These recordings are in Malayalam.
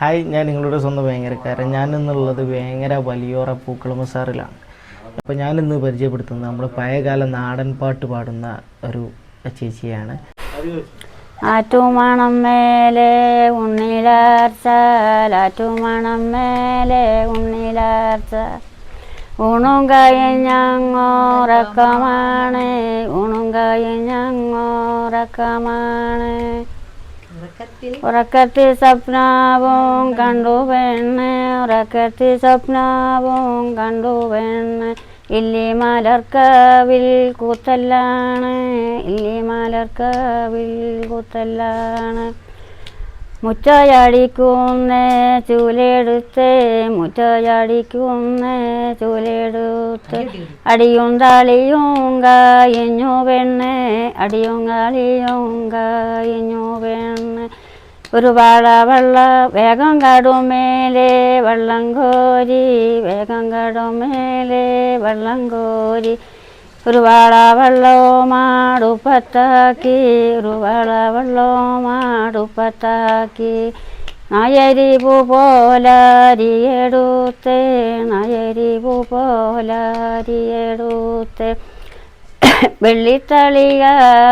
ഹായ്, ഞാൻ നിങ്ങളുടെ സ്വന്തം ഭയങ്കരക്കാരൻ. ഞാനിന്നുള്ളത് വേങ്ങര വലിയോറ പൂക്കള ബസാറിലാണ്. അപ്പോൾ ഞാനിന്ന് പരിചയപ്പെടുത്തുന്നത് നമ്മൾ പഴയകാല നാടൻ പാട്ട് പാടുന്ന ഒരു ചേച്ചിയാണ്. ആറ്റുമണം മേലെ ഉണ്ണിലാർച്ച, ആറ്റുമണം മേലെ ഉണ്ണിലാർച്ച, ഊണും കഴിഞ്ഞങ്ങോറക്കമാണ്, ഊണും കഴിഞ്ഞങ്ങോറക്കമാണ്. ഉറക്കത്തിൽ സ്വപ്നവും കണ്ടു പെണ്ണ്, ഉറക്കത്തിൽ സ്വപ്നവും കണ്ടു പെണ്ണ്. ഇല്ലി മലർക്കാവിൽ കൂത്തല്ലാണ്, ഇല്ലി മലർക്കാവിൽ കൂത്തല്ലാണ്. മുറ്റയടിക്കുന്നേ ചൂലെടുത്ത്, മുറ്റയടിക്കുന്നേ ചൂലെടുത്ത്. അടിയും താളിയും കായഞ്ഞു പെണ്ണ്, അടിയും കാളിയും കായഞ്ഞു പെണ്ണ്. ഒരു വാഴ വെള്ള വേഗം കടുമേലെ വെള്ളം കോരി, വേഗം കടുമേലെ വെള്ളം കോരി. ഒരു വാള വെള്ളമാടുപ്പത്താക്കി, ഒരു വാള വെള്ളമാടുപ്പത്താക്കി. നായരിപൂ പോലാരിയെടുത്ത്, നായരിപൂ പോലാരിയെടുത്ത്. വെള്ളിത്തളിക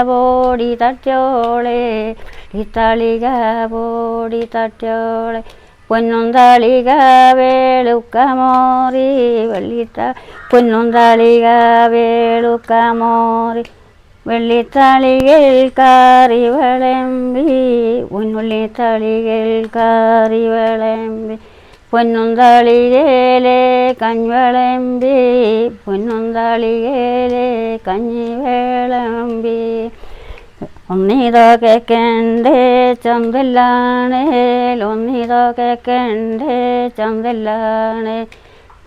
പോടി തട്ടോളെ, ഇത്തളിക പോടി തട്ടോളെ. പൊന്നും തളിക വേളുക്കമോറി, പൊന്നും തളിക വേളുക്കമോറി. വെള്ളിത്തളികൾ കാറി വിളമ്പി, പൊന്നുള്ളി തളികൾ കാറി വിളമ്പി. പൊന്നും തളികേലെ കഞ്ഞി വിളമ്പി, പൊന്നും തളികേലെ കഞ്ഞി വിളമ്പി. ഒന്നിതോ കേക്കണ്ടേ ചന്തല്ലാണ്, ഒന്നിതോ കേക്കണ്ടേ ചന്തല്ലാണ്.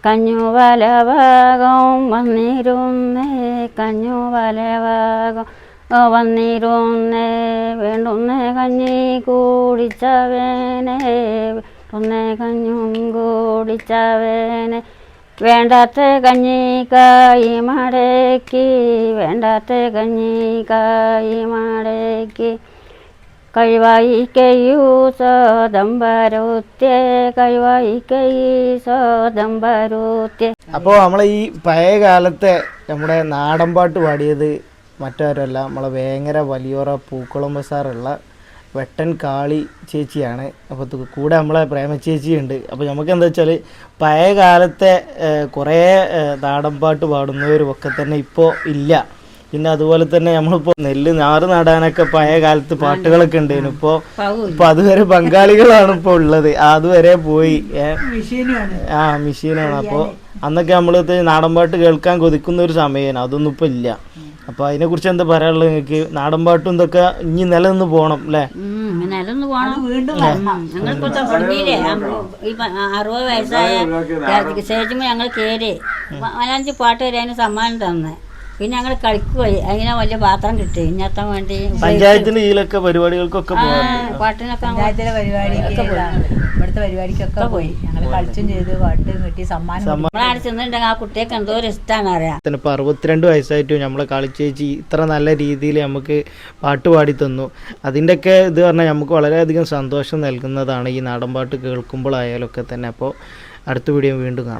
കഞ്ഞു വലഭാഗം വന്നിരുന്നേ, കഞ്ഞു വലഭാഗം വന്നിരുന്നേ. വേണ്ടുന്ന കഞ്ഞി കൂടിച്ചവേനെ, വേണ്ടുന്ന കഞ്ഞും കൂടിച്ചവേനെ. വേണ്ടാത്ത കഞ്ഞി കായി മടക്കി, വേണ്ടാത്ത കഞ്ഞി കായി മടക്കി. കഴിവായിക്കയ്യൂ സോദംബരോത്യേ, കഴിവായിക്കയ്യൂ സോദംബരോത്യേ. അപ്പോൾ നമ്മളെ ഈ പഴയ കാലത്തെ നമ്മുടെ നാടൻ പാട്ട് പാടിയത് മറ്റാരുമല്ല, നമ്മളെ വേങ്ങര വലിയോറ പൂക്കുളം ബസാറുള്ള വെട്ടൻ കാളി ചേച്ചിയാണ്. അപ്പോൾ കൂടെ നമ്മളെ പ്രേമ ചേച്ചിയുണ്ട്. അപ്പോൾ നമുക്ക് എന്താ വെച്ചാൽ പഴയ കാലത്തെ കുറേ നാടൻ പാട്ട് പാടുന്നവരും ഒക്കെ തന്നെ ഇപ്പോൾ ഇല്ല. പിന്നെ അതുപോലെ തന്നെ നമ്മളിപ്പോൾ നെല്ല് ഞാറ് നടാനൊക്കെ പഴയ കാലത്ത് പാട്ടുകളൊക്കെ ഉണ്ടായിരുന്നു. ഇപ്പോൾ അതുവരെ ബംഗാളികളാണ് ഇപ്പോൾ ഉള്ളത്, അതുവരെ പോയി. മെഷീനാണ്. അപ്പോൾ അന്നൊക്കെ നമ്മൾ നാടൻ പാട്ട് കേൾക്കാൻ കൊതിക്കുന്ന ഒരു സമയമാണ്, അതൊന്നും ഇപ്പോൾ ഇല്ല. അപ്പോൾ അതിനെക്കുറിച്ച് എന്താ പറയാനുള്ളത് നിങ്ങൾക്ക്? നാടൻ പാട്ടും ഇതൊക്കെ ഇനി നിലനിന്ന് പോകണം അല്ലേ? നിലനിന്ന് പോകണം. ഞങ്ങളിപ്പോ 60 വയസ്സായ സ്റ്റേജുമ്പോൾ ഞങ്ങൾ കയറി 4-5 പാട്ട് വരെ അതിന് സമ്മാനം തന്നെ. പിന്നെ ഞങ്ങൾ കളിക്കുപോയി, അതിനെ വലിയ പാത്രം കിട്ടി ഇന്നത്തെ വേണ്ടി. പഞ്ചായത്തിന്റെ കീഴിലൊക്കെ പരിപാടികൾക്കൊക്കെ പാട്ടിനൊക്കെ ഇവിടുത്തെ പരിപാടിക്കൊക്കെ പോയി. ഞങ്ങൾ കളിച്ചും ചെയ്ത് പാട്ട് കിട്ടി സമ്മാനം. നമ്മളാണ് ചെന്നിട്ടുണ്ടെങ്കിൽ ആ കുട്ടിയൊക്കെ എന്തോ ഒരു ഇഷ്ടമാണ് അറിയാം. ഇപ്പോൾ 62 വയസ്സായിട്ടും നമ്മളെ കളിച്ചേച്ചി ഇത്ര നല്ല രീതിയിൽ നമുക്ക് പാട്ട് പാടി തന്നു. അതിൻ്റെയൊക്കെ ഇത് പറഞ്ഞാൽ നമുക്ക് വളരെയധികം സന്തോഷം നൽകുന്നതാണ് ഈ നാടൻ പാട്ട് കേൾക്കുമ്പോഴായാലൊക്കെ തന്നെ. അപ്പോൾ അടുത്ത വീഡിയോ വീണ്ടും കാണാം.